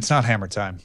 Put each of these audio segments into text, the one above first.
It's not hammer time.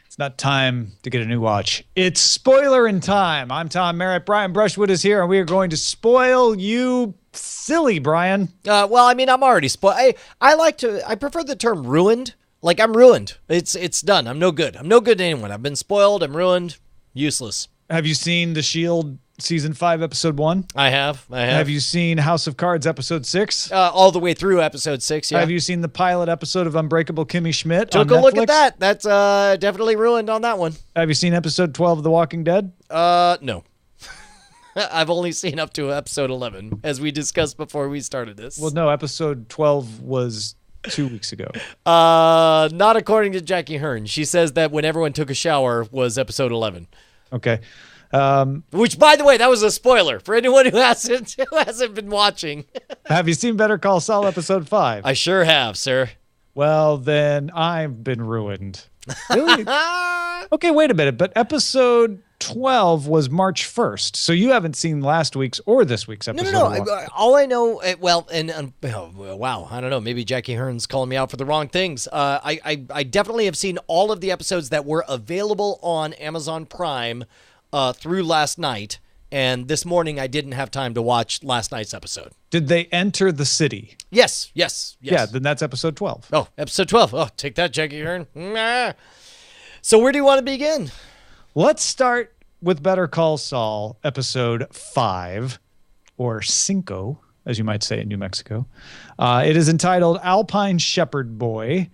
It's not time to get a new watch. It's spoilerin time. I'm Tom Merritt. Brian Brushwood is here, and we are going to spoil you silly, Brian. Well, I mean, I'm already spoiled. I prefer the term ruined. Like, I'm ruined. It's done. I'm no good. I'm no good to anyone. I've been spoiled. I'm ruined. Useless. Have you seen The Shield Season 5, Episode 1? I have. Have you seen House of Cards, Episode 6? All the way through Episode 6, yeah. Have you seen the pilot episode of Unbreakable Kimmy Schmidt Took on a look at Netflix? that. That's definitely ruined on that one. Have you seen Episode 12 of The Walking Dead? No. I've only seen up to Episode 11, as we discussed before we started this. Well, no, Episode 12 was 2 weeks ago. Not according to Jackie Hearn. She says that when everyone took a shower was Episode 11. Okay. Which, by the way, that was a spoiler for anyone who hasn't been watching. Have you seen Better Call Saul Episode 5? I sure have, sir. Well, then I've been ruined. Really? Okay, wait a minute. But Episode 12 was March 1st. So you haven't seen last week's or this week's episode. No. All I know, wow, I don't know. Maybe Jackie Hearn's calling me out for the wrong things. I definitely have seen all of the episodes that were available on Amazon Prime through last night. And this morning, I didn't have time to watch last night's episode. Did they enter the city? Yes. Yeah, then that's Episode 12. Oh, Episode 12. Oh, take that, Jackie Hearn. Nah. So where do you want to begin? Let's start with Better Call Saul, Episode 5, or Cinco, as you might say in New Mexico. It is entitled Alpine Shepherd Boy,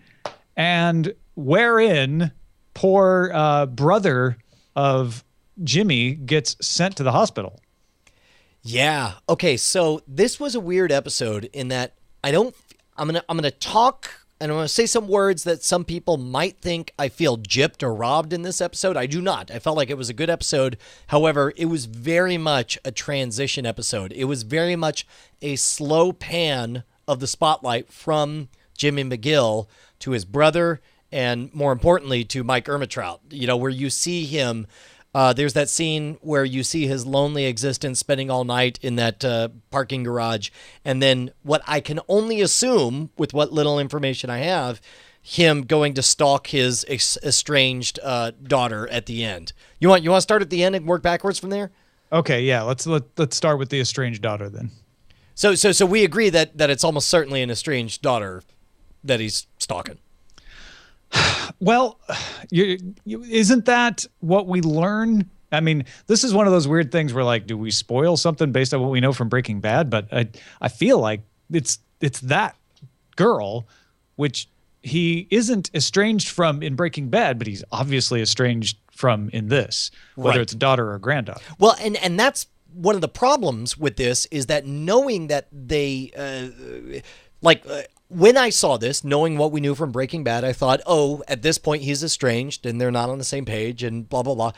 and wherein poor brother of Jimmy gets sent to the hospital. Yeah. Okay, so this was a weird episode in that I'm gonna talk and I'm going to say some words that some people might think I feel gypped or robbed in this episode. I do not. I felt like it was a good episode. However, it was very much a transition episode. It was very much a slow pan of the spotlight from Jimmy McGill to his brother and, more importantly, to Mike Ehrmantraut, where you see him. There's that scene where you see his lonely existence spending all night in that parking garage. And then what I can only assume with what little information I have, him going to stalk his estranged daughter at the end. You want to start at the end and work backwards from there? Okay, yeah. Let's start with the estranged daughter then. So we agree that it's almost certainly an estranged daughter that he's stalking. Well, isn't that what we learn? I mean, this is one of those weird things where, like, do we spoil something based on what we know from Breaking Bad? But I feel like it's that girl, which he isn't estranged from in Breaking Bad, but he's obviously estranged from in this, whether it's a daughter or a granddaughter. Well, and that's one of the problems with this is that knowing that they when I saw this, knowing what we knew from Breaking Bad, I thought, at this point he's estranged and they're not on the same page and blah, blah, blah.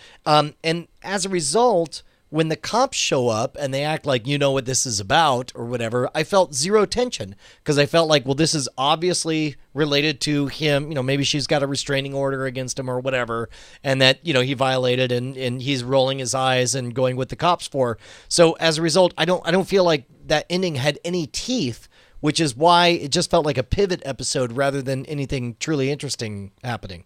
And as a result, when the cops show up and they act like, you know what this is about or whatever, I felt zero tension because I felt like, well, this is obviously related to him. Maybe she's got a restraining order against him or whatever. And that, he violated and he's rolling his eyes and going with the cops for. So as a result, I don't feel like that ending had any teeth, which is why it just felt like a pivot episode rather than anything truly interesting happening.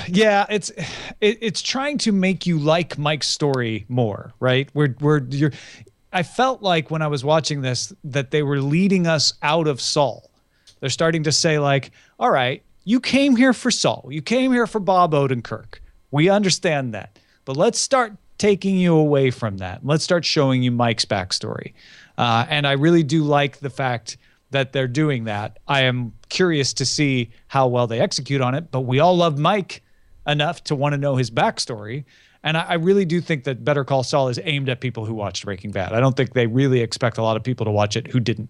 Yeah, it's trying to make you like Mike's story more, right? I felt like when I was watching this that they were leading us out of Saul. They're starting to say, like, all right, you came here for Saul. You came here for Bob Odenkirk. We understand that. But let's start taking you away from that. Let's start showing you Mike's backstory. And I really do like the fact that they're doing that. I am curious to see how well they execute on it, but we all love Mike enough to want to know his backstory. And I really do think that Better Call Saul is aimed at people who watched Breaking Bad. I don't think they really expect a lot of people to watch it who didn't.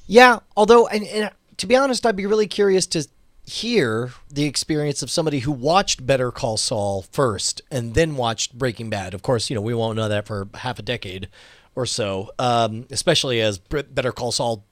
Yeah, although, and to be honest, I'd be really curious to hear the experience of somebody who watched Better Call Saul first and then watched Breaking Bad. Of course, we won't know that for half a decade or so, especially as Better Call Saul,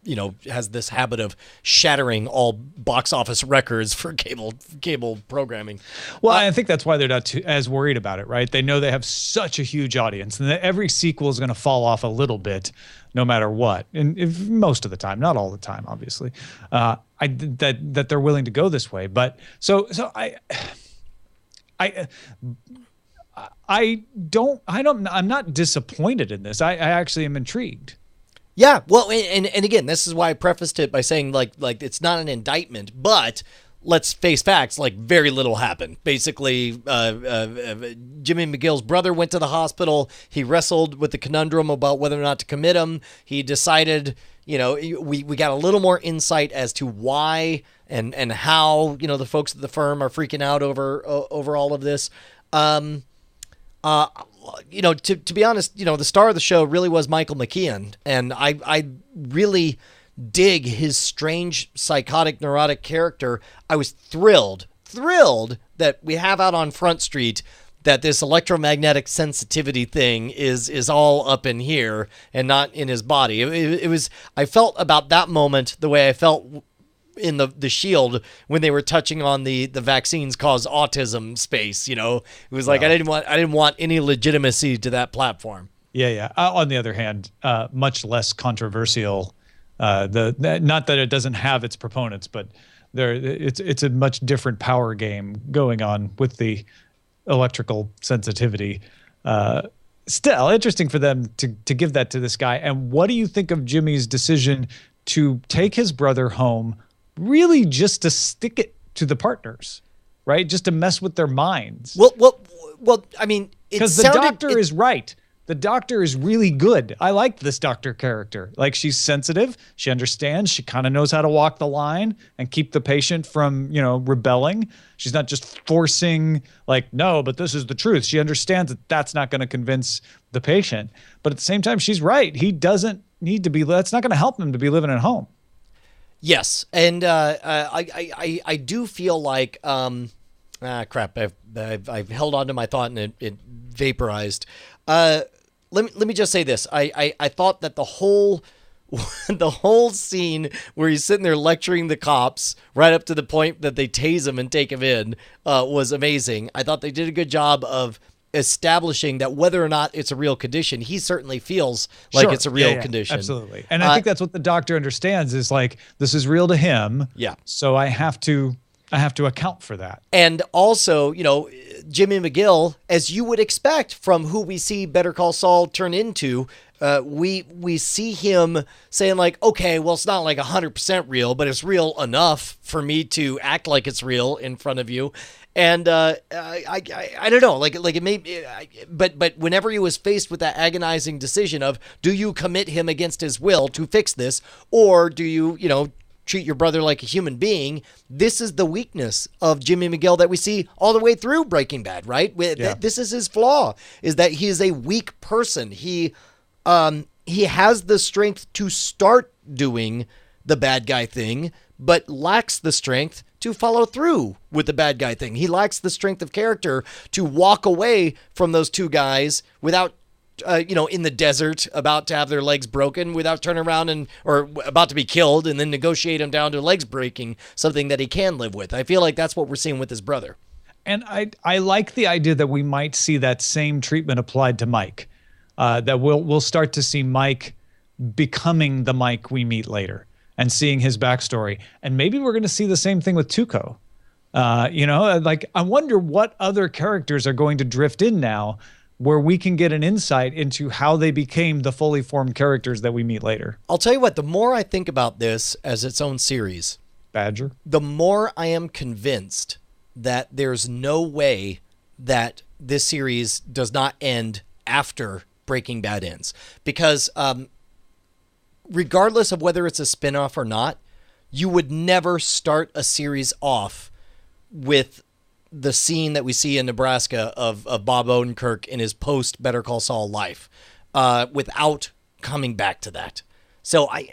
has this habit of shattering all box office records for cable programming. Well, I think that's why they're not as worried about it, right? They know they have such a huge audience, and that every sequel is going to fall off a little bit, no matter what, and most of the time, not all the time, obviously. That they're willing to go this way, but I'm not disappointed in this. I actually am intrigued. Yeah, well, and again, this is why I prefaced it by saying like it's not an indictment, but let's face facts. Like, very little happened. Basically, Jimmy McGill's brother went to the hospital. He wrestled with the conundrum about whether or not to commit him. He decided, we got a little more insight as to why and how the folks at the firm are freaking out over all of this. To be honest, the star of the show really was Michael McKean, and I really dig his strange, psychotic, neurotic character. I was thrilled that we have out on Front Street that this electromagnetic sensitivity thing is all up in here and not in his body. It was. I felt about that moment the way I felt in the Shield when they were touching on the vaccines cause autism space. It was like, I didn't want any legitimacy to that platform. Yeah. On the other hand, much less controversial. Not that it doesn't have its proponents, but it's a much different power game going on with the electrical sensitivity. Still interesting for them to give that to this guy. And what do you think of Jimmy's decision to take his brother home, really just to stick it to the partners, right? Just to mess with their minds. Well, I mean, because the doctor is right. The doctor is really good. I like this doctor character. Like, she's sensitive. She understands. She kind of knows how to walk the line and keep the patient from, rebelling. She's not just forcing, like, no, but this is the truth. She understands that that's not going to convince the patient. But at the same time, she's right. He doesn't need to be, that's not going to help him to be living at home. Yes. And I do feel like, crap, I've held on to my thought and it vaporized. Let me just say this. I thought that the whole scene where he's sitting there lecturing the cops right up to the point that they tase him and take him in was amazing. I thought they did a good job of establishing that whether or not it's a real condition, he certainly feels like it's a real condition. Absolutely. And I think that's what the doctor understands is like, this is real to him. Yeah. So I have to account for that. And also, Jimmy McGill, as you would expect from who we see Better Call Saul turn into, we see him saying like, okay, well, it's not like 100% real, but it's real enough for me to act like it's real in front of you. And I don't know, like it may, but whenever he was faced with that agonizing decision of, do you commit him against his will to fix this, or do you, treat your brother like a human being? This is the weakness of Jimmy McGill that we see all the way through Breaking Bad, right? Yeah. This is his flaw, is that he is a weak person. He has the strength to start doing the bad guy thing, but lacks the strength to follow through with the bad guy thing. He lacks the strength of character to walk away from those two guys without in the desert, about to have their legs broken, without turning around or about to be killed, and then negotiate him down to legs breaking, something that he can live with. I feel like that's what we're seeing with his brother. And I like the idea that we might see that same treatment applied to Mike, that we'll start to see Mike becoming the Mike we meet later and seeing his backstory. And maybe we're going to see the same thing with Tuco. I wonder what other characters are going to drift in now where we can get an insight into how they became the fully formed characters that we meet later. I'll tell you what, the more I think about this as its own series, Badger, the more I am convinced that there's no way that this series does not end after Breaking Bad ends. Because regardless of whether it's a spinoff or not, you would never start a series off with the scene that we see in Nebraska of Bob Odenkirk in his post Better Call Saul life, without coming back to that. So I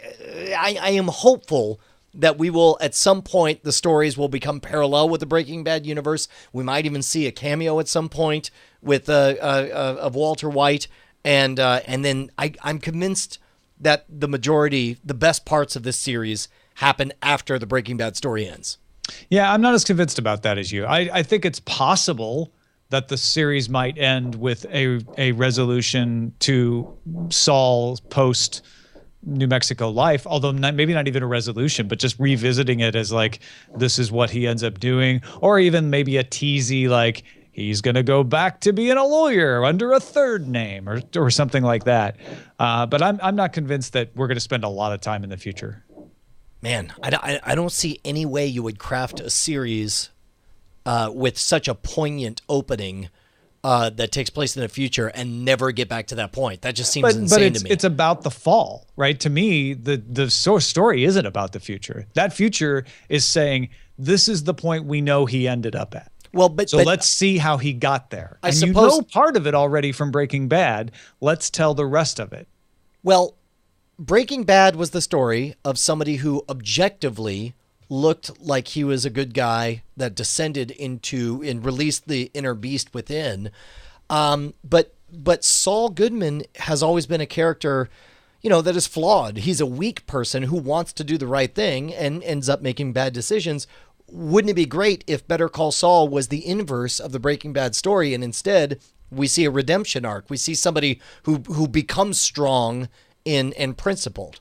am hopeful that we will, at some point, the stories will become parallel with the Breaking Bad universe. We might even see a cameo at some point with of Walter White, And then I'm convinced that the best parts of this series happen after the Breaking Bad story ends. Yeah, I'm not as convinced about that as you. I think it's possible that the series might end with a resolution to Saul's post New Mexico life, although maybe not even a resolution, but just revisiting it as like, this is what he ends up doing, or even maybe a teasy, like he's going to go back to being a lawyer under a third name or something like that. But I'm not convinced that we're going to spend a lot of time in the future. Man, I don't see any way you would craft a series with such a poignant opening that takes place in the future and never get back to that point. That just seems insane to me. It's about the fall, right? To me, the story isn't about the future. That future is saying, this is the point we know he ended up at. Well, but let's see how he got there. And you know part of it already from Breaking Bad. Let's tell the rest of it. Well, Breaking Bad was the story of somebody who objectively looked like he was a good guy that descended into and released the inner beast within. But Saul Goodman has always been a character, that is flawed. He's a weak person who wants to do the right thing and ends up making bad decisions. Wouldn't it be great if Better Call Saul was the inverse of the Breaking Bad story, and instead we see a redemption arc? We see somebody who becomes strong and principled.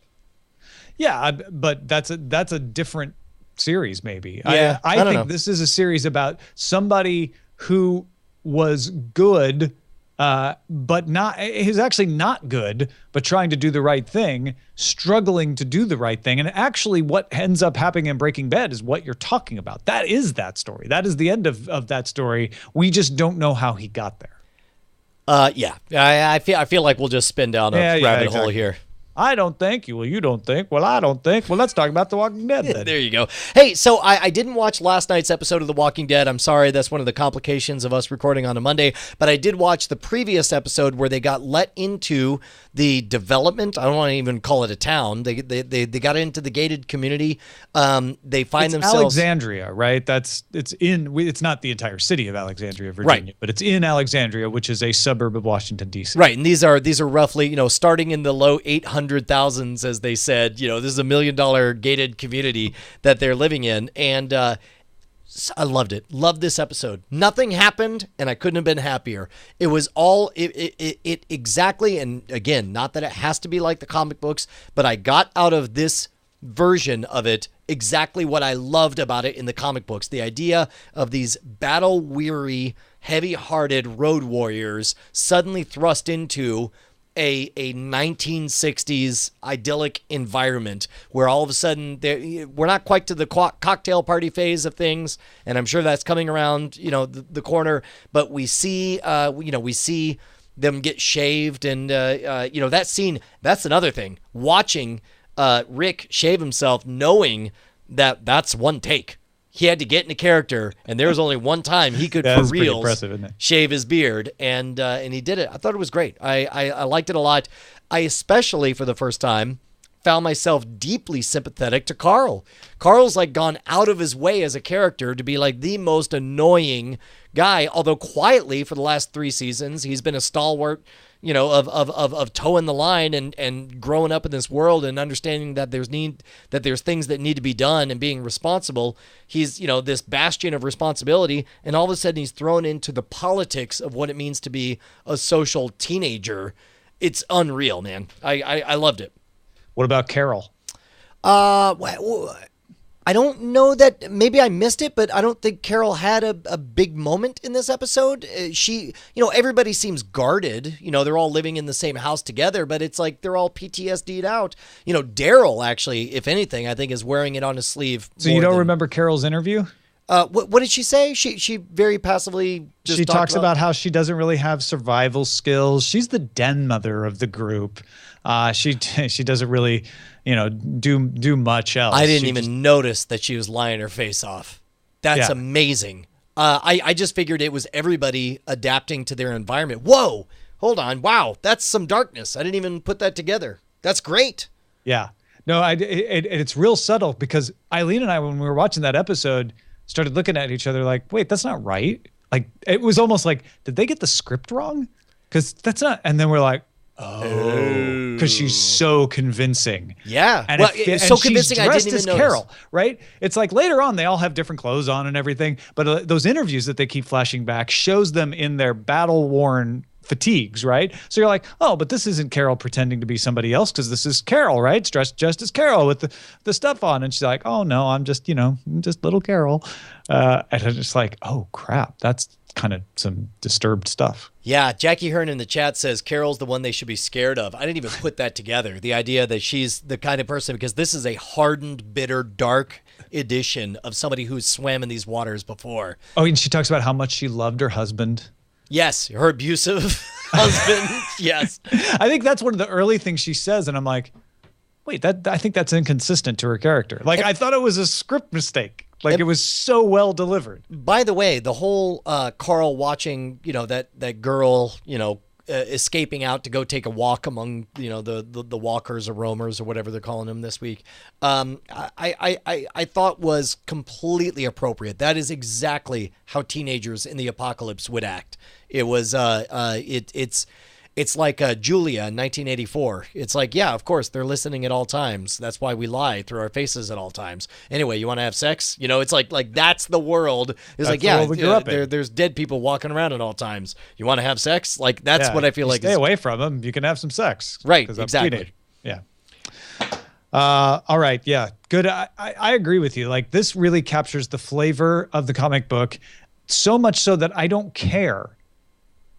Yeah, but that's a different series, maybe. Yeah, I think know. This is a series about somebody who was good, but he's actually not good, but trying to do the right thing, struggling to do the right thing. And actually what ends up happening in Breaking Bad is what you're talking about. That is that story. That is the end of that story. We just don't know how he got there. Yeah. I feel like we'll just spin down a rabbit hole here. I don't think. Well, you don't think. Well, I don't think. Well, let's talk about The Walking Dead then. There you go. Hey, so I didn't watch last night's episode of The Walking Dead. I'm sorry. That's one of the complications of us recording on a Monday. But I did watch the previous episode where they got let into the development. I don't want to even call it a town. They got into the gated community. They find themselves Alexandria, right? It's not the entire city of Alexandria, Virginia, right, but it's in Alexandria, which is a suburb of Washington, D.C. Right, and these are roughly, starting in the low 800,000s, as they said. This is $1 million gated community that they're living in, and I loved it. Loved this episode. Nothing happened, and I couldn't have been happier. It was all it exactly, and again, not that it has to be like the comic books, but I got out of this version of it exactly what I loved about it in the comic books. The idea of these battle-weary, heavy-hearted road warriors suddenly thrust into a 1960s idyllic environment where all of a sudden we're not quite to the cocktail party phase of things, and I'm sure that's coming around the corner, but we see them get shaved, and that scene, that's another thing, watching Rick shave himself, knowing that that's one take. He had to get into character, and there was only one time he could, for real, shave his beard, and he did it. I thought it was great. I liked it a lot. I especially, for the first time, found myself deeply sympathetic to Carl. Carl's like gone out of his way as a character to be like the most annoying guy, although quietly for the last 3 seasons, he's been a stalwart, of towing the line and growing up in this world and understanding that there's things that need to be done and being responsible. He's, this bastion of responsibility, and all of a sudden he's thrown into the politics of what it means to be a social teenager. It's unreal, man. I loved it. What about Carol? I don't know that, maybe I missed it, but I don't think Carol had a big moment in this episode. She, everybody seems guarded. They're all living in the same house together, but it's like they're all PTSD'd out. Daryl, actually, if anything, I think is wearing it on his sleeve. So you don't remember Carol's interview? What did she say? She very passively just talks about how she doesn't really have survival skills. She's the den mother of the group. She doesn't really, do much else. I didn't even notice that she was lying her face off. That's amazing. I just figured it was everybody adapting to their environment. Whoa, hold on. Wow, that's some darkness. I didn't even put that together. That's great. Yeah. No, it's real subtle, because Eileen and I, when we were watching that episode, started looking at each other like, wait, that's not right. Like, it was almost like, did they get the script wrong? Because that's not. And then we're like, Oh, because she's so convincing. Yeah. And well, and so she's convincing I dressed didn't as even notice. Carol, right? It's like later on they all have different clothes on and everything, but those interviews that they keep flashing back shows them in their battle-worn fatigues, right? So you're like, oh, but this isn't Carol pretending to be somebody else because this is Carol, right? It's dressed just as Carol with the stuff on. And she's like, oh, no, I'm just little Carol. And I'm just like, oh, crap, that's kind of some disturbed stuff. Yeah, Jackie Hearn in the chat says Carol's the one they should be scared of. I didn't even put that together. The idea that she's the kind of person, because this is a hardened, bitter, dark edition of somebody who's swam in these waters before. Oh, and she talks about how much she loved her husband. Yes, her abusive husband. Yes. I think that's one of the early things she says, and I'm like, wait, I think that's inconsistent to her character. Like, I thought it was a script mistake. Like, it was so well delivered. By the way, the whole Carl watching, that girl, escaping out to go take a walk among, the walkers or roamers or whatever they're calling them this week, I thought was completely appropriate. That is exactly how teenagers in the apocalypse would act. It was it's like Julia in 1984. It's like, yeah, of course, they're listening at all times. That's why we lie through our faces at all times. Anyway, you want to have sex? It's like that's the world. It's like, yeah, there's dead people walking around at all times. You want to have sex? Like, that's what I feel like. Stay away from them. You can have some sex. Right, exactly. Yeah. All right. Yeah. Good. I agree with you. Like, this really captures the flavor of the comic book, so much so that I don't care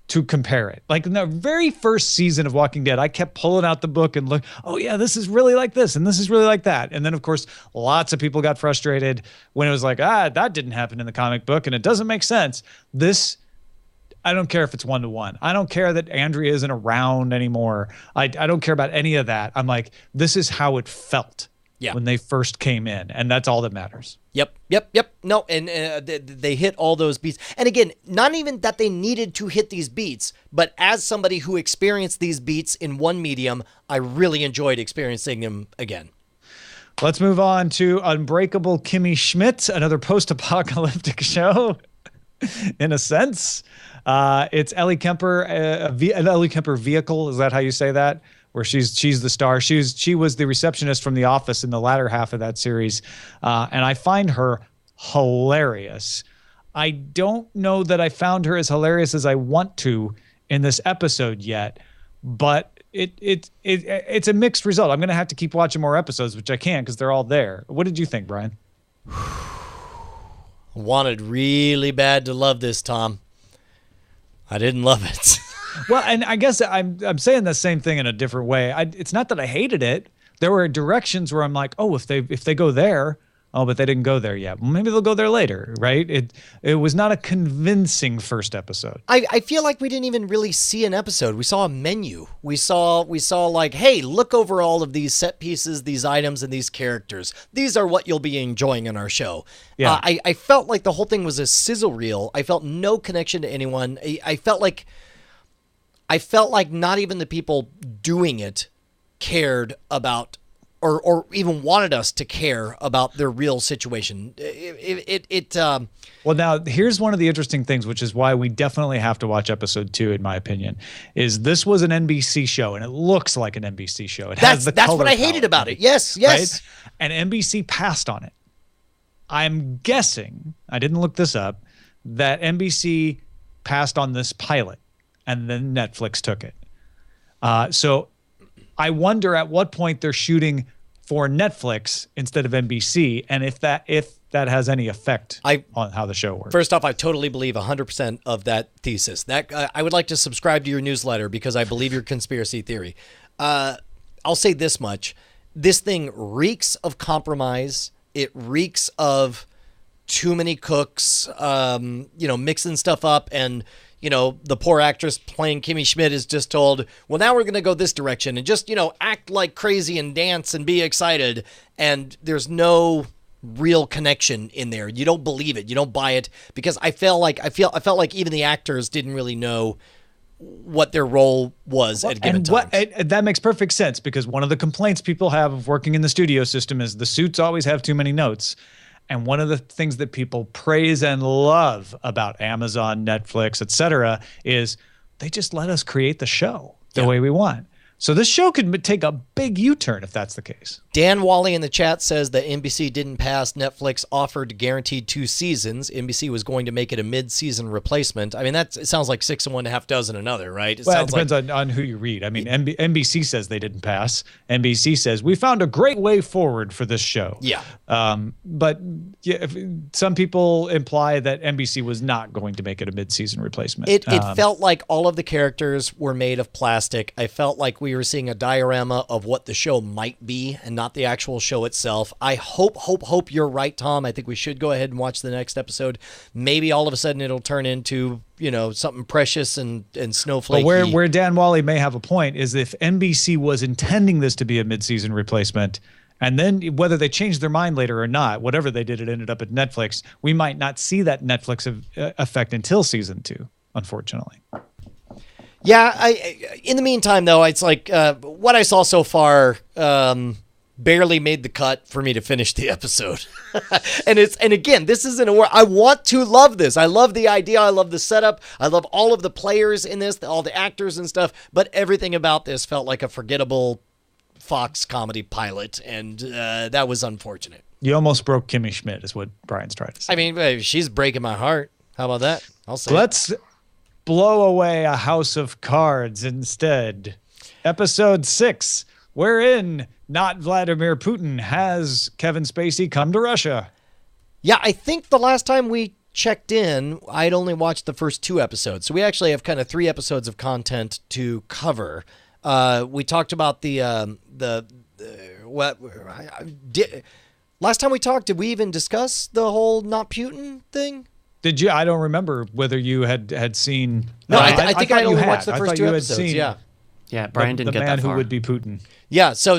to compare it. Like in the very first season of Walking Dead, I kept pulling out the book and look, oh yeah, this is really like this and this is really like that. And then of course, lots of people got frustrated when it was like, that didn't happen in the comic book and it doesn't make sense. This, I don't care if it's 1-to-1. I don't care that Andrea isn't around anymore. I don't care about any of that. I'm like, this is how it felt when they first came in. And that's all that matters. Yep. No, and they hit all those beats. And again, not even that they needed to hit these beats, but as somebody who experienced these beats in one medium, I really enjoyed experiencing them again. Let's move on to Unbreakable Kimmy Schmidt, another post-apocalyptic show, in a sense. It's Ellie Kemper, an Ellie Kemper vehicle. Is that how you say that? Where she's the star. She was the receptionist from The Office in the latter half of that series, and I find her hilarious. I don't know that I found her as hilarious as I want to in this episode yet, but it's a mixed result. I'm going to have to keep watching more episodes, which I can because they're all there. What did you think, Brian? Wanted really bad to love this, Tom. I didn't love it. Well, and I guess I'm saying the same thing in a different way. It's not that I hated it. There were directions where I'm like, oh, if they go there, oh, but they didn't go there yet. Well, maybe they'll go there later, right? It was not a convincing first episode. I feel like we didn't even really see an episode. We saw a menu. We saw like, hey, look over all of these set pieces, these items, and these characters. These are what you'll be enjoying in our show. Yeah. I felt like the whole thing was a sizzle reel. I felt no connection to anyone. I felt like not even the people doing it cared about or even wanted us to care about their real situation. Well, now here's one of the interesting things, which is why we definitely have to watch episode 2, in my opinion, is this was an NBC show and it looks like an NBC show. That's what I hated about it. Yes. Right? And NBC passed on it. I'm guessing, I didn't look this up, that NBC passed on this pilot and then Netflix took it. So I wonder at what point they're shooting for Netflix instead of NBC, and if that has any effect on how the show works. First off, I totally believe 100% of that thesis. That I would like to subscribe to your newsletter because I believe your conspiracy theory. I'll say this much. This thing reeks of compromise. It reeks of too many cooks, mixing stuff up, and the poor actress playing Kimmy Schmidt is just told, well, now we're going to go this direction and just, act like crazy and dance and be excited. And there's no real connection in there. You don't believe it. You don't buy it, because I felt like even the actors didn't really know what their role was at given times. That makes perfect sense, because one of the complaints people have of working in the studio system is the suits always have too many notes. And one of the things that people praise and love about Amazon, Netflix, etc., is they just let us create the show. the way we want. So this show could take a big U-turn if that's the case. Dan Wally in the chat says that NBC didn't pass. Netflix offered guaranteed 2 seasons. NBC was going to make it a mid-season replacement. I mean, it sounds like 6 1/2 dozen another, right? It depends on who you read. I mean, NBC says they didn't pass. NBC says, we found a great way forward for this show. Yeah. But some people imply that NBC was not going to make it a mid-season replacement. It felt like all of the characters were made of plastic. I felt like we were seeing a diorama of what the show might be and not the actual show itself. I hope you're right, Tom. I think we should go ahead and watch the next episode. Maybe all of a sudden it'll turn into, something precious and snowflakey. But where Dan Wally may have a point is if NBC was intending this to be a mid-season replacement, and then whether they changed their mind later or not, whatever they did, it ended up at Netflix. We might not see that Netflix effect until season 2, unfortunately. Yeah, in the meantime, though, it's like what I saw so far barely made the cut for me to finish the episode. and again, this isn't a word. I want to love this. I love the idea. I love the setup. I love all of the players in this, all the actors and stuff. But everything about this felt like a forgettable Fox comedy pilot, and that was unfortunate. You almost broke Kimmy Schmidt, is what Brian's trying to say. I mean, she's breaking my heart. How about that? I'll say. Let's blow away a house of cards instead. Episode 6, wherein not Vladimir Putin has Kevin Spacey come to Russia. Yeah, I think the last time we checked in, I'd only watched the first 2 episodes. So we actually have kind of 3 episodes of content to cover. We talked about last time we talked, did we even discuss the whole not Putin thing? Did you? I don't remember whether you had seen. No, I think I only watched the first 2 episodes. Yeah, Brian didn't get that far. The man who would be Putin. Yeah, so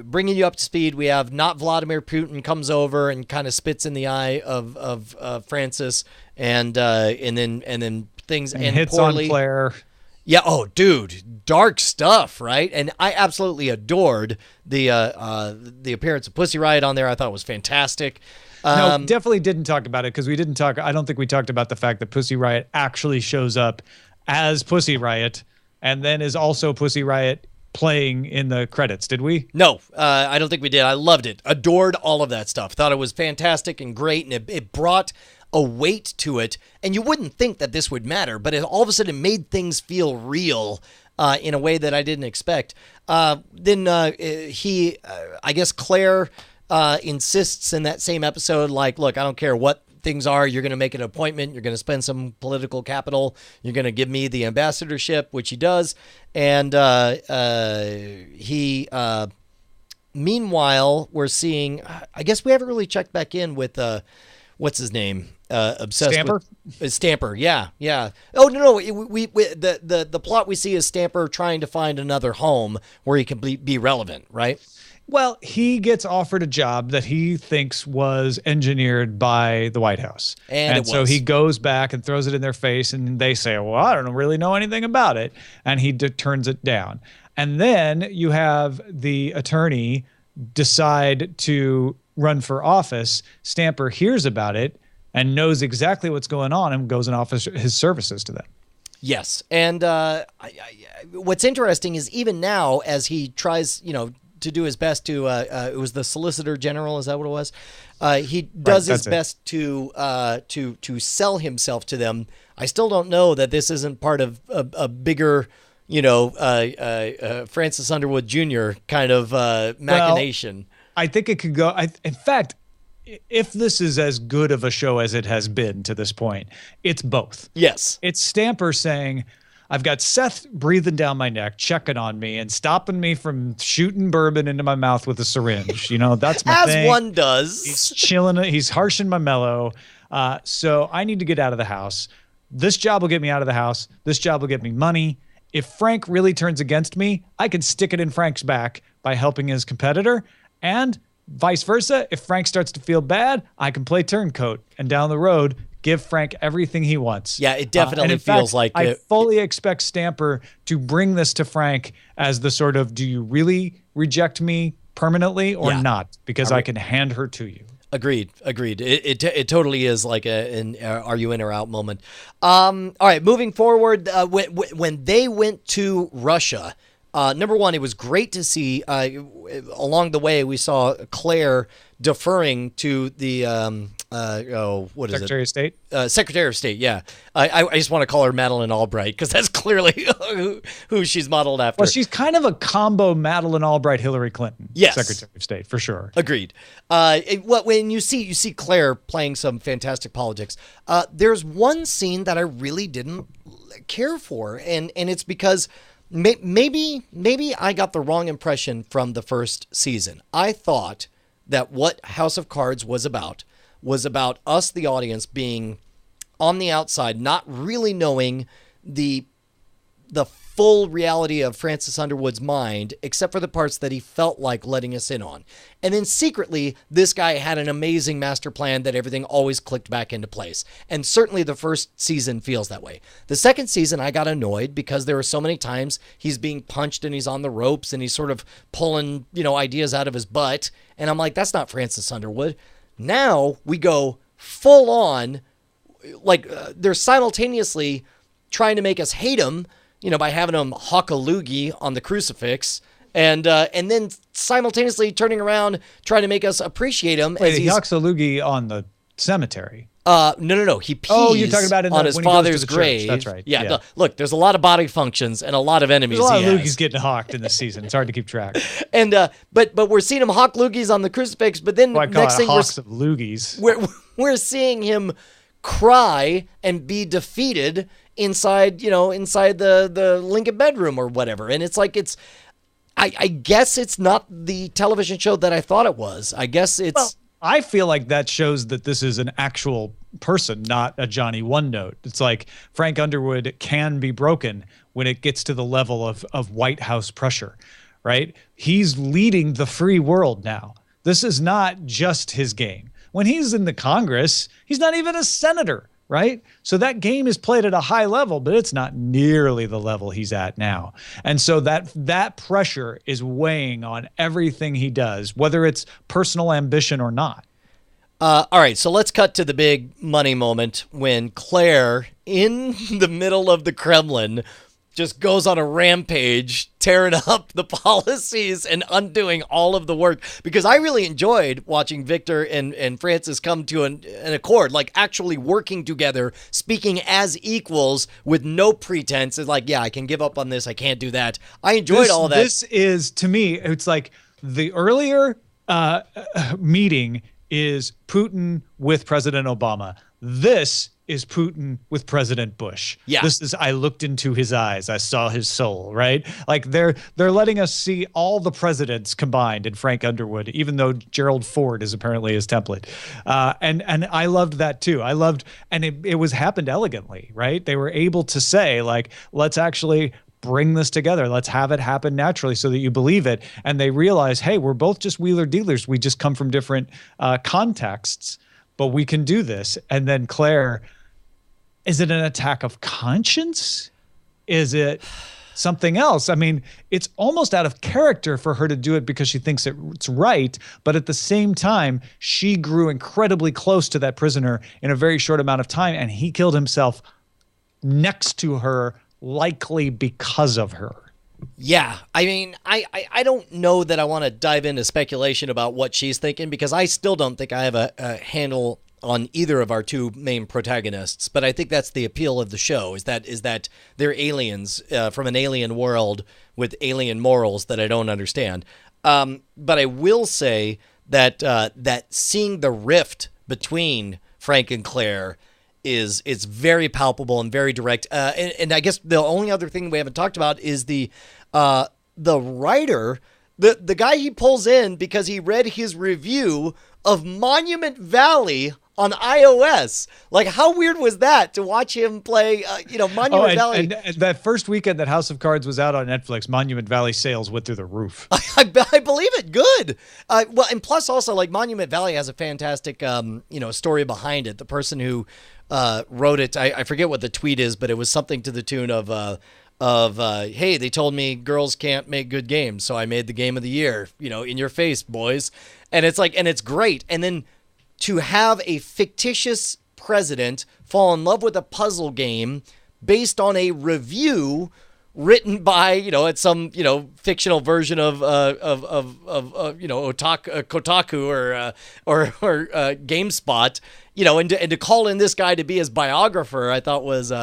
bringing you up to speed, we have not Vladimir Putin comes over and kind of spits in the eye of Francis, and then things end hits poorly. On Claire. Yeah. Oh, dude, dark stuff, right? And I absolutely adored the appearance of Pussy Riot on there. I thought it was fantastic. No, definitely didn't talk about it because we didn't talk. I don't think we talked about the fact that Pussy Riot actually shows up as Pussy Riot and then is also Pussy Riot playing in the credits. Did we? No, I don't think we did. I loved it. Adored all of that stuff. Thought it was fantastic and great, and it brought a weight to it. And you wouldn't think that this would matter, but all of a sudden it made things feel real in a way that I didn't expect. Then I guess Claire insists in that same episode, like, look, I don't care what things are. You're going to make an appointment. You're going to spend some political capital. You're going to give me the ambassadorship, which he does. And meanwhile, we're seeing, I guess we haven't really checked back in with, what's his name? Obsessed Stamper? with Stamper. Yeah. Oh, no. We the plot we see is Stamper trying to find another home where he can be relevant, right? Well, he gets offered a job that he thinks was engineered by the White House. And so he goes back and throws it in their face, and they say, well, I don't really know anything about it. And he turns it down. And then you have the attorney decide to run for office. Stamper hears about it and knows exactly what's going on and goes and offers his services to them. Yes. And what's interesting is even now, as he tries, to do his best to, it was the Solicitor General, is that what it was? He does his best to sell himself to them. I still don't know that this isn't part of a bigger, Francis Underwood Jr. kind of machination. Well, I think it could go. In fact, if this is as good of a show as it has been to this point, it's both. Yes. It's Stamper saying, I've got Seth breathing down my neck, checking on me, and stopping me from shooting bourbon into my mouth with a syringe. That's my thing. As one does. He's chilling. He's harshing my mellow. So I need to get out of the house. This job will get me out of the house. This job will get me money. If Frank really turns against me, I can stick it in Frank's back by helping his competitor. And vice versa, if Frank starts to feel bad, I can play turncoat. And down the road, give Frank everything he wants. Yeah, it definitely feels like I fully expect Stamper to bring this to Frank as the sort of, do you really reject me permanently or not? Because I can hand her to you. Agreed. It totally is like an are you in or out moment. All right, moving forward, when they went to Russia, number one, it was great to see. Along the way, we saw Claire deferring to the what is Secretary of State. Secretary of State. Yeah, I just want to call her Madeleine Albright because that's clearly who she's modeled after. Well, she's kind of a combo Madeleine Albright, Hillary Clinton. Yes. Secretary of State for sure. Agreed. When you see Claire playing some fantastic politics, there's one scene that I really didn't care for, and it's because maybe I got the wrong impression from the first season. I thought that what House of Cards was about us, the audience, being on the outside, not really knowing the full reality of Francis Underwood's mind, except for the parts that he felt like letting us in on. And then secretly, this guy had an amazing master plan that everything always clicked back into place. And certainly the first season feels that way. The second season, I got annoyed because there were so many times he's being punched and he's on the ropes and he's sort of pulling, ideas out of his butt. And I'm like, that's not Francis Underwood. Now we go full on, like they're simultaneously trying to make us hate him, by having him hawk a loogie on the crucifix, and then simultaneously turning around trying to make us appreciate him. Wait, he hawks a loogie on the cemetery. No. He pees you're talking about on his father's grave. That's right. Yeah. Look, there's a lot of body functions and a lot of enemies. There's a lot of loogies getting hawked in this season. It's hard to keep track. And but we're seeing him hawk loogies on the crucifix. But then next thing hawks of loogies. We're seeing him cry and be defeated inside the Lincoln bedroom or whatever. And it's like, I guess it's not the television show that I thought it was. I guess it's... Well, I feel like that shows that this is an actual person, not a Johnny One Note. It's like Frank Underwood can be broken when it gets to the level of White House pressure, right? He's leading the free world now. This is not just his game. When he's in the Congress, he's not even a senator, right? So that game is played at a high level, but it's not nearly the level he's at now. And so that pressure is weighing on everything he does, whether it's personal ambition or not. All right, so let's cut to the big money moment when Claire, in the middle of the Kremlin, just goes on a rampage, tearing up the policies and undoing all of the work. Because I really enjoyed watching Victor and Francis come to an accord, like actually working together, speaking as equals with no pretense. It's like, yeah, I can give up on this. I can't do that. I enjoyed all that. This is, to me, it's like the earlier meeting is Putin with President Obama. This is Putin with President Bush. Yeah. This is, I looked into his eyes, I saw his soul, right? Like they're letting us see all the presidents combined in Frank Underwood, even though Gerald Ford is apparently his template. And I loved that too. And it was happened elegantly, right? They were able to say, like, let's actually bring this together. Let's have it happen naturally so that you believe it. And they realize, hey, we're both just wheeler dealers. We just come from different contexts, but we can do this. And then Claire, is it an attack of conscience? Is it something else? I mean, it's almost out of character for her to do it because she thinks it's right. But at the same time, she grew incredibly close to that prisoner in a very short amount of time. And he killed himself next to her, likely because of her. Yeah, I mean, I don't know that I want to dive into speculation about what she's thinking, because I still don't think I have a handle on either of our two main protagonists. But I think that's the appeal of the show, is that they're aliens from an alien world with alien morals that I don't understand. But I will say that that seeing the rift between Frank and Claire is very palpable and very direct. And I guess the only other thing we haven't talked about is the writer, the guy he pulls in because he read his review of Monument Valley on iOS. Like, how weird was that to watch him play, Monument Valley? And that first weekend that House of Cards was out on Netflix, Monument Valley sales went through the roof. I believe it. Good. Well, and plus also, like, Monument Valley has a fantastic, story behind it. The person who wrote it, I forget what the tweet is, but it was something to the tune of hey, they told me girls can't make good games, so I made the game of the year, in your face, boys. And it's like, and it's great. And then to have a fictitious president fall in love with a puzzle game based on a review written by, at some, fictional version of Kotaku or GameSpot, and to call in this guy to be his biographer, I thought was,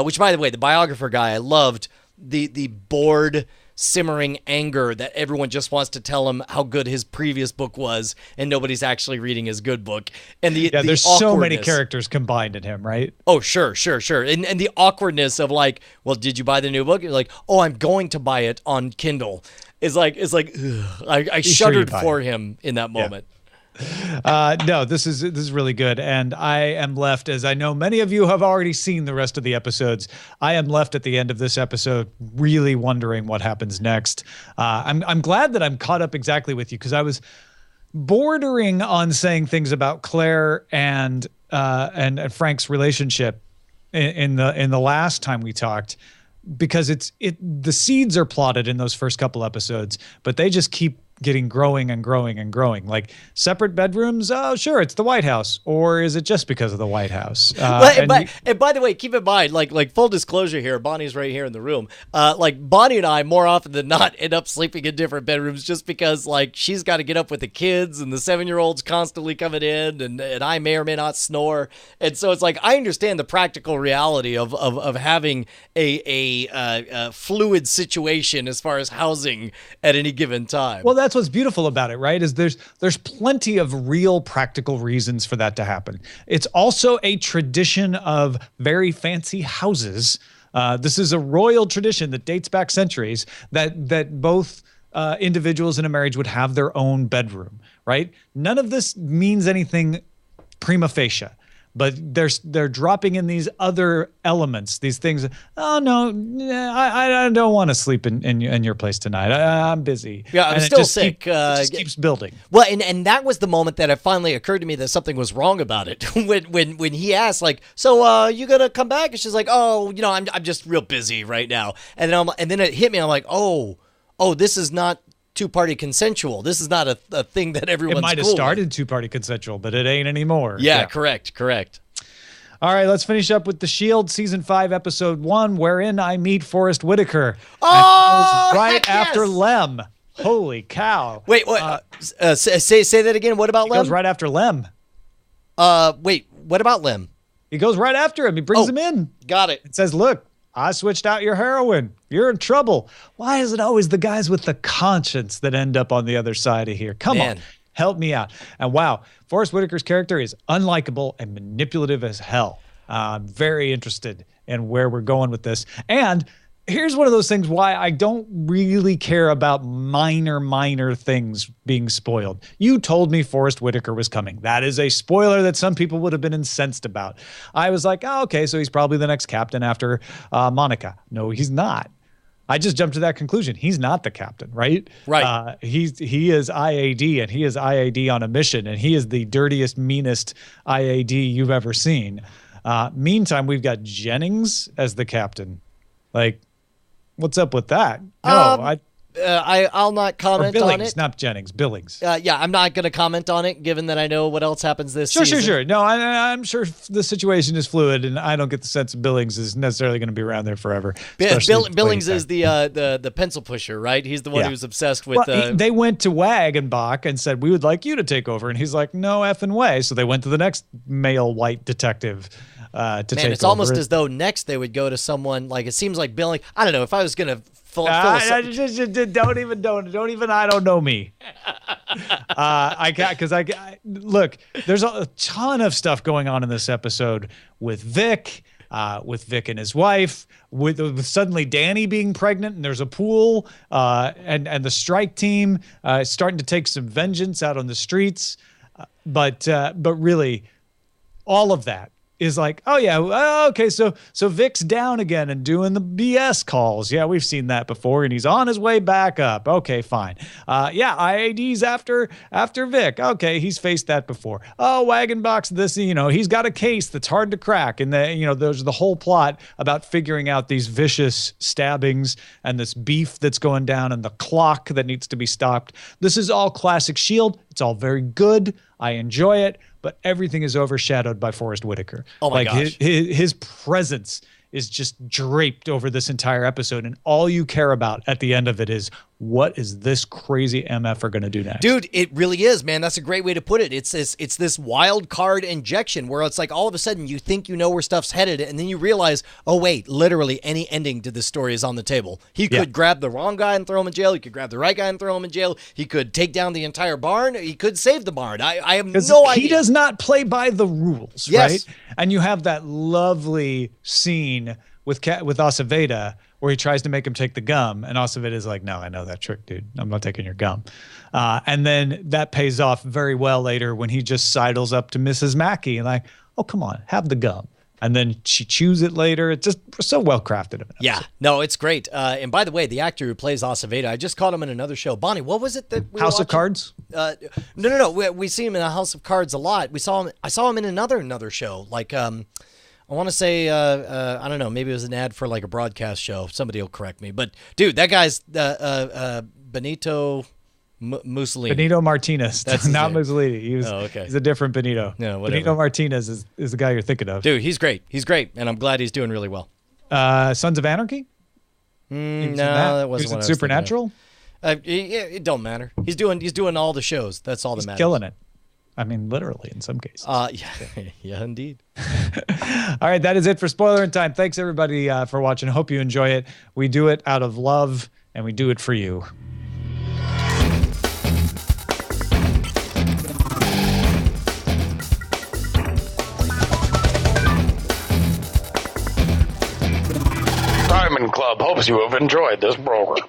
which, by the way, the biographer guy, I loved the bored, simmering anger that everyone just wants to tell him how good his previous book was, and nobody's actually reading his good book. And there's so many characters combined in him, right? Oh, sure. And the awkwardness of like, well, did you buy the new book? You're like, oh, I'm going to buy it on Kindle. It's like ugh. I shuddered for him in that moment. No, this is really good, and I am left, as I know many of you have already seen the rest of the episodes, I am left at the end of this episode really wondering what happens next. I'm glad that I'm caught up exactly with you, because I was bordering on saying things about Claire and Frank's relationship in the last time we talked, because the seeds are plotted in those first couple episodes, but they just keep getting growing and growing and growing. Like separate bedrooms, oh sure, it's the White House, or is it just because of the White House? And by the way, keep in mind, like full disclosure here, Bonnie's right here in the room. Like Bonnie and I, more often than not, end up sleeping in different bedrooms just because like she's got to get up with the kids, and the 7-year-old's constantly coming in, and I may or may not snore, and so it's like I understand the practical reality of having a fluid situation as far as housing at any given time. Well, that's what's beautiful about it, right? Is there's plenty of real practical reasons for that to happen. It's also a tradition of very fancy houses. This is a royal tradition that dates back centuries, that both individuals in a marriage would have their own bedroom, right? None of this means anything prima facie. But they're dropping in these other elements, these things. Oh no, I don't want to sleep in your place tonight. I'm busy. Yeah, I'm still sick. It just keeps building. Well, and that was the moment that it finally occurred to me that something was wrong about it. when he asked, like, so you gonna come back? And she's like, oh, I'm just real busy right now. And then it hit me. I'm like, oh, this is not two-party consensual. This is not a thing that everyone's It might have started two-party consensual, but it ain't anymore. Yeah, correct. All right, let's finish up with The Shield, Season 5, Episode 1, wherein I meet Forrest Whitaker. Oh, right after Lem. Holy cow. Wait, what? Say that again. What about Lem? He goes right after Lem. Wait, what about Lem? He goes right after him. He brings him in. Got it. It says, look, I switched out your heroin. You're in trouble. Why is it always the guys with the conscience that end up on the other side of here? Come on, help me out. And wow, Forrest Whitaker's character is unlikable and manipulative as hell. I'm very interested in where we're going with this. And here's one of those things why I don't really care about minor things being spoiled. You told me Forrest Whitaker was coming. That is a spoiler that some people would have been incensed about. I was like, oh, okay, so he's probably the next captain after Monica. No, he's not. I just jumped to that conclusion. He's not the captain, right? Right. He is IAD, and he is IAD on a mission, and he is the dirtiest, meanest IAD you've ever seen. Meantime, we've got Jennings as the captain. Like, what's up with that? No, I'll not comment on it. Not Jennings, Billings. Yeah, I'm not going to comment on it, given that I know what else happens this season. Sure. No, I'm sure the situation is fluid, and I don't get the sense Billings is necessarily going to be around there forever. Billings is the pencil pusher, right? He's the one who's obsessed with. They went to Wagenbach and said, we would like you to take over. And he's like, no effing way. So they went to the next male white detective to take over. It's almost as though next they would go to someone, like, it seems like Billings. I don't know, if I was going to don't even I don't know me. Look, there's a ton of stuff going on in this episode with Vic and his wife, with suddenly Danny being pregnant, and there's a pool, and the strike team starting to take some vengeance out on the streets, but really, all of that is like, oh yeah, okay, so Vic's down again and doing the BS calls. Yeah, we've seen that before, and he's on his way back up. Okay, fine. IAD's after Vic. Okay, he's faced that before. Oh, Wagenbach's this, he's got a case that's hard to crack, and there's the whole plot about figuring out these vicious stabbings and this beef that's going down and the clock that needs to be stopped. This is all classic S.H.I.E.L.D. It's all very good. I enjoy it. but everything is overshadowed by Forrest Whitaker. Oh my gosh. His presence is just draped over this entire episode, and all you care about at the end of it is, what is this crazy MFer going to do next? Dude, it really is, man. That's a great way to put it. It's this wild card injection where it's like all of a sudden you think you know where stuff's headed, and then you realize, oh wait, literally any ending to this story is on the table. He could grab the wrong guy and throw him in jail. He could grab the right guy and throw him in jail. He could take down the entire barn. He could save the barn. I have no idea. He does not play by the rules, right? And you have that lovely scene with Aceveda where he tries to make him take the gum, and Aceveda's like, no, I know that trick, dude. I'm not taking your gum. And then that pays off very well later when he just sidles up to Mrs. Mackey and like, oh, come on, have the gum. And then she chews it later. It's just so well crafted. Yeah, no, it's great. And by the way, the actor who plays Aceveda, I just caught him in another show. Bonnie, what was it that we House of Cards? No. We see him in a House of Cards a lot. I saw him in another show. Like, I want to say, I don't know, maybe it was an ad for like a broadcast show. Somebody will correct me. But dude, that guy's Benito Mussolini. Benito Martinez. That's not Mussolini. He's a different Benito. No, whatever. Benito Martinez is the guy you're thinking of. Dude, he's great. He's great, and I'm glad he's doing really well. Sons of Anarchy? No, that wasn't what I was Supernatural? It don't matter. He's doing all the shows. That's all that matters. Killing it. I mean, literally in some cases. Yeah, indeed. All right, that is it for Spoilerin Time. Thanks, everybody, for watching. I hope you enjoy it. We do it out of love, and we do it for you. Diamond Club hopes you have enjoyed this program.